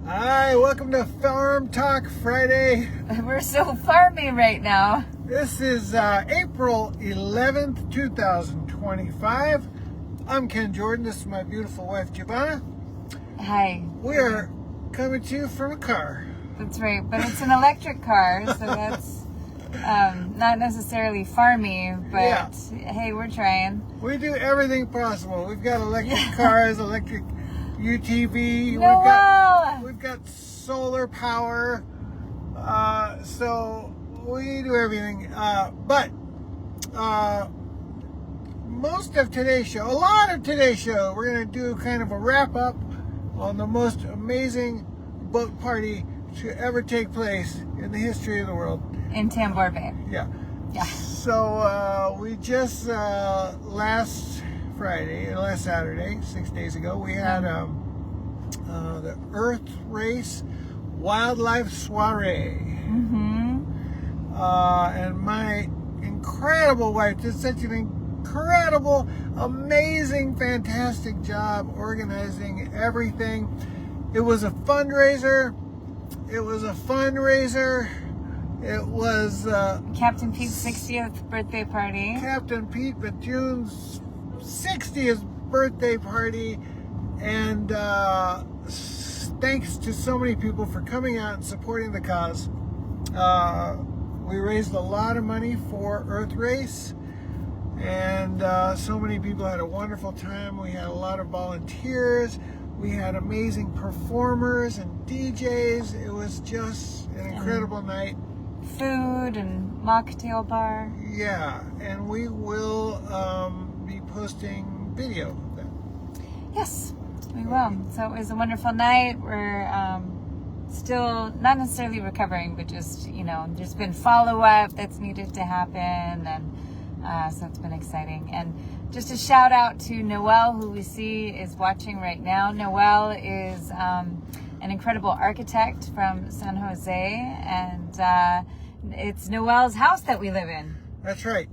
Hi, welcome to Farm Talk Friday. We're so farmy right now. This is April 11th, 2025. I'm Ken Jordan. This is my beautiful wife, Giovanna. Hi. We are coming to you from a car. That's right, but it's an electric car, so that's not necessarily farmy, but Yeah. Hey, we're trying. We do everything possible. We've got electric cars, electric UTV. Noel! We've got solar power. So we do everything. But most of today's show, a lot of today's show, we're going to do kind of a wrap up on the most amazing boat party to ever take place in the history of the world. In Tambor Bay. Yeah. Yeah. So we just last Saturday, 6 days ago, we had the Earth Race Wildlife Soiree. Mm-hmm. And my incredible wife did such an incredible, amazing, fantastic job organizing everything. It was a fundraiser. It was Captain Pete's 60th birthday party. Captain Pete Bethune's 60th birthday party, and thanks to so many people for coming out and supporting the cause. We raised a lot of money for Earth Race, and so many people had a wonderful time. We had a lot of volunteers. We had amazing performers and DJs. It was just an incredible night. Food and mocktail bar. Yeah, and we will be posting video of that. Yes, we will. So it was a wonderful night. We're still not necessarily recovering, but just, there's been follow-up that's needed to happen, and so it's been exciting. And just a shout out to Noel, who we see is watching right now. Noel is an incredible architect from San Jose, and it's Noel's house that we live in. That's right.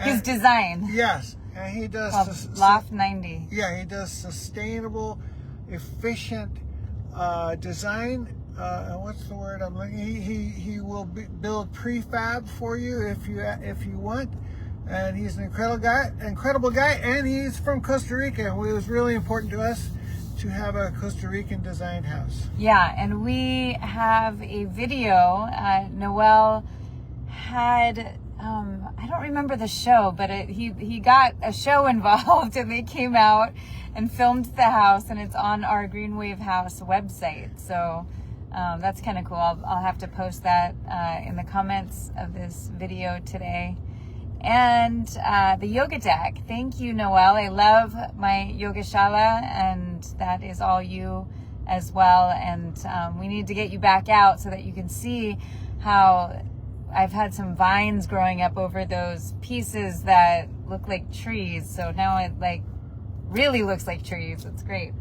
His design. Yes, and he does Loft 90. Yeah, he does sustainable, efficient design. What's the word I'm looking? He will build prefab for you if you want. And he's an incredible guy, and he's from Costa Rica. It was really important to us to have a Costa Rican designed house. Yeah, and we have a video. Noel had, I don't remember the show, but he got a show involved, and they came out and filmed the house, and it's on our Green Wave House website. So that's kind of cool. I'll have to post that in the comments of this video today. And the yoga deck. Thank you, Noel. I love my yoga shala, and that is all you as well. And we need to get you back out so that you can see how I've had some vines growing up over those pieces that look like trees. So now it really looks like trees. It's great.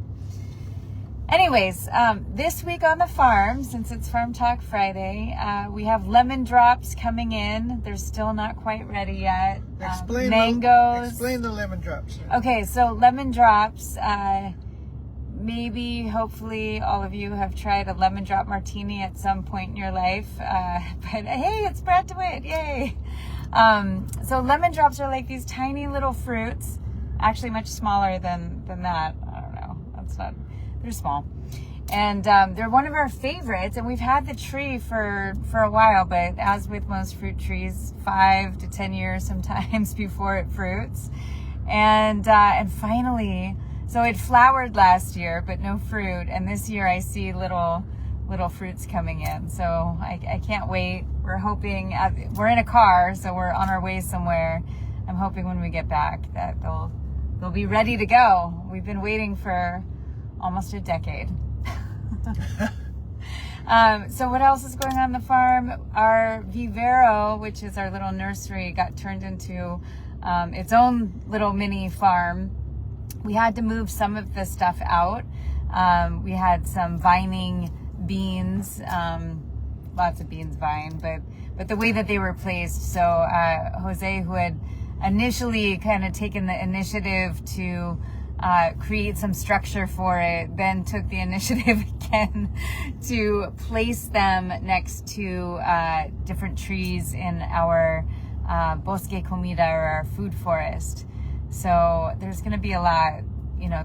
Anyways, this week on the farm, since it's Farm Talk Friday, we have lemon drops coming in. They're still not quite ready yet. Mangoes. Explain the lemon drops. Okay, so lemon drops, maybe, hopefully, all of you have tried a lemon drop martini at some point in your life. But hey, it's Brad DeWitt, yay! So lemon drops are like these tiny little fruits, actually much smaller than that. I don't know, they're small. And they're one of our favorites, and we've had the tree for a while, but as with most fruit trees, 5 to 10 years sometimes before it fruits. And finally, so it flowered last year, but no fruit, and this year I see little fruits coming in. So I can't wait. We're hoping, we're in a car, so we're on our way somewhere. I'm hoping when we get back that they'll be ready to go. We've been waiting for almost a decade. So what else is going on the farm? Our vivero, which is our little nursery, got turned into its own little mini farm. We had to move some of the stuff out. We had some vining beans, lots of beans vine, but the way that they were placed. So Jose, who had initially kind of taken the initiative to create some structure for it, then took the initiative again to place them next to different trees in our bosque comida, or our food forest. So there's going to be a lot,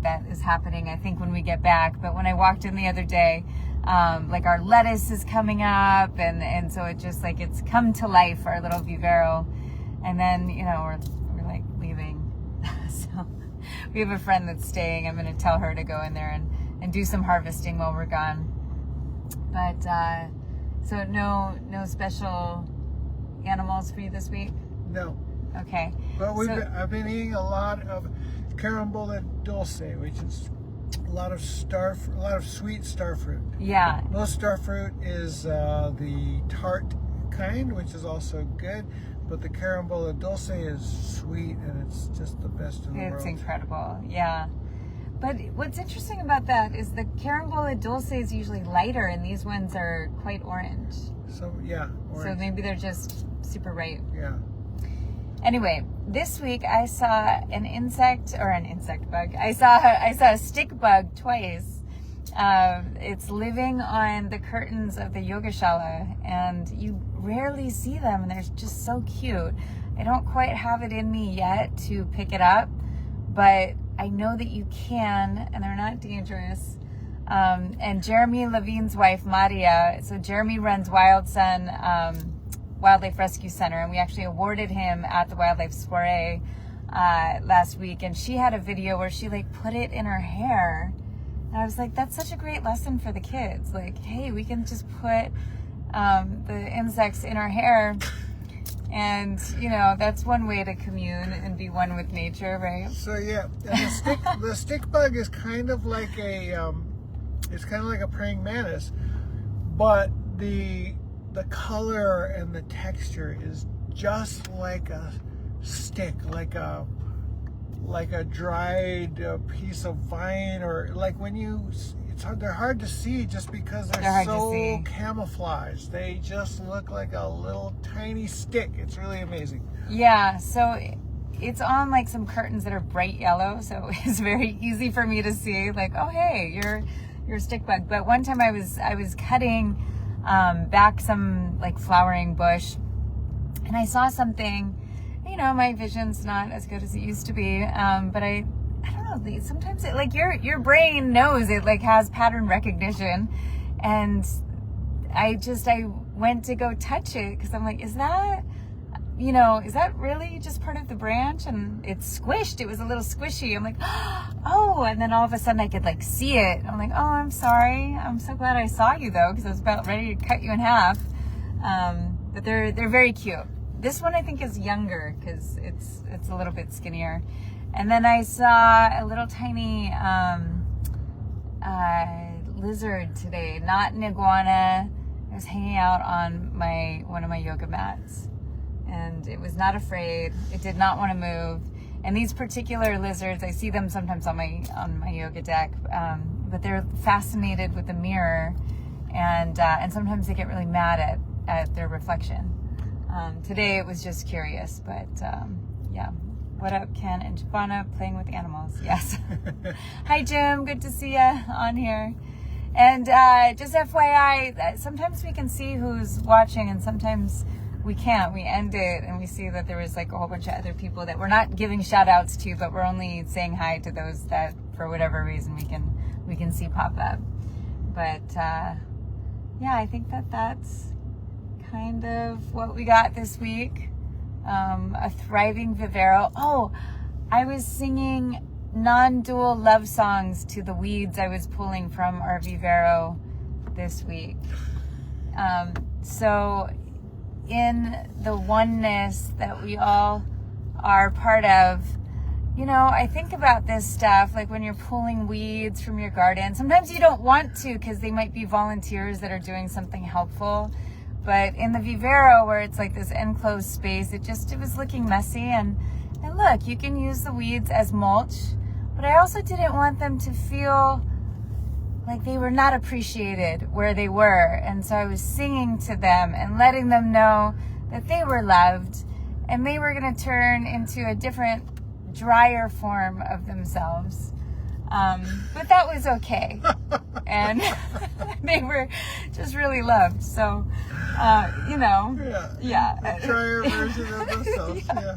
that is happening, I think, when we get back. But when I walked in the other day, like our lettuce is coming up, and so it just like it's come to life, our little vivero. And then we're like leaving. So we have a friend that's staying. I'm going to tell her to go in there and do some harvesting while we're gone. But so no special animals for you this week? No. Okay. But I've been eating a lot of carambola dulce, which is a lot of sweet star fruit. Yeah. Most star fruit is the tart kind, which is also good, but the carambola dulce is sweet, and it's just the best in the world. It's incredible. Yeah. But what's interesting about that is the carambola dulce is usually lighter, and these ones are quite orange. So yeah. Orange. So maybe they're just super ripe. Yeah. Anyway, this week I saw an insect bug. I saw a stick bug twice. It's living on the curtains of the yogashala, and you rarely see them, and they're just so cute. I don't quite have it in me yet to pick it up, but I know that you can, and they're not dangerous. And Jeremy Levine's wife, Maria, so Jeremy runs Wild Sun Wildlife Rescue Center, and we actually awarded him at the Wildlife Soiree last week, and she had a video where she like put it in her hair, and I was like, that's such a great lesson for the kids. Like, hey, we can just put the insects in our hair, and that's one way to commune and be one with nature, right? So yeah, and the stick bug is kind of like a praying mantis, but the color and the texture is just like a stick, like a dried piece of vine, or like they're hard to see just because they're so camouflaged. They just look like a little tiny stick. It's really amazing. Yeah, so it's on like some curtains that are bright yellow, so it's very easy for me to see like, oh hey, you're a stick bug. But one time I was cutting back some like flowering bush, and I saw something. My vision's not as good as it used to be, but I don't know, sometimes it like your brain knows, it like has pattern recognition, and I went to go touch it because I'm like, is that really just part of the branch? And it's squished. It was a little squishy. I'm like, oh, and then all of a sudden I could like see it. I'm like, oh, I'm sorry. I'm so glad I saw you though, because I was about ready to cut you in half. But they're very cute. This one I think is younger because it's a little bit skinnier. And then I saw a little tiny lizard today, not an iguana. It was hanging out on one of my yoga mats, and it was not afraid. It did not want to move. And these particular lizards, I see them sometimes on my yoga deck, but they're fascinated with the mirror, and sometimes they get really mad at their reflection. Today it was just curious, but yeah. What up, Ken and Javana, playing with animals? Yes. Hi, Jim. Good to see you on here. And just FYI, sometimes we can see who's watching, and sometimes we can't. We end it and we see that there was like a whole bunch of other people that we're not giving shout outs to, but we're only saying hi to those that for whatever reason we can see pop up. But yeah, I think that's kind of what we got this week. A thriving vivero. Oh, I was singing non-dual love songs to the weeds I was pulling from our vivero this week. So in the oneness that we all are part of, I think about this stuff, like when you're pulling weeds from your garden. Sometimes you don't want to because they might be volunteers that are doing something helpful. But in the vivero, where it's like this enclosed space, it was looking messy. And look, you can use the weeds as mulch, but I also didn't want them to feel like they were not appreciated where they were. And so I was singing to them and letting them know that they were loved, and they were going to turn into a different, drier form of themselves. But that was okay. And they were just really loved. So, you know, yeah. Try our version of themselves. Yeah.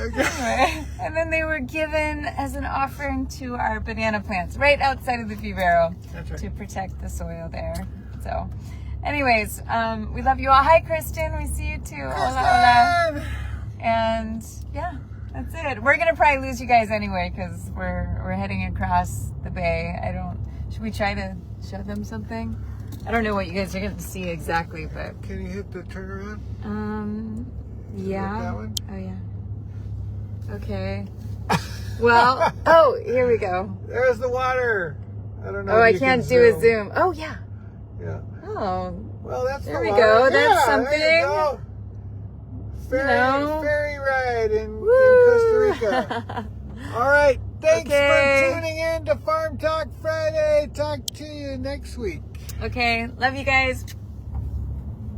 Anyway, and then they were given as an offering to our banana plants right outside of the vivero. That's right. To protect the soil there. So, anyways, we love you all. Hi, Kristen. We see you too. Hola, hola. And yeah, that's it. We're gonna probably lose you guys anyway because we're heading across the bay. Should we try to show them something? I don't know what you guys are gonna see exactly, but Can you hit the turnaround? yeah. That one? Oh yeah. Okay. Well, here we go. There's the water. I don't know. Oh, if I you can't can do a zoom. Oh yeah. Yeah. Oh, Well, that's there the we water. go. That's Yeah, something. There you go. Ferry ride in Costa Rica. All right. Thanks Okay. for tuning in to Farm Talk Friday. Talk to you next week. Okay. Love you guys.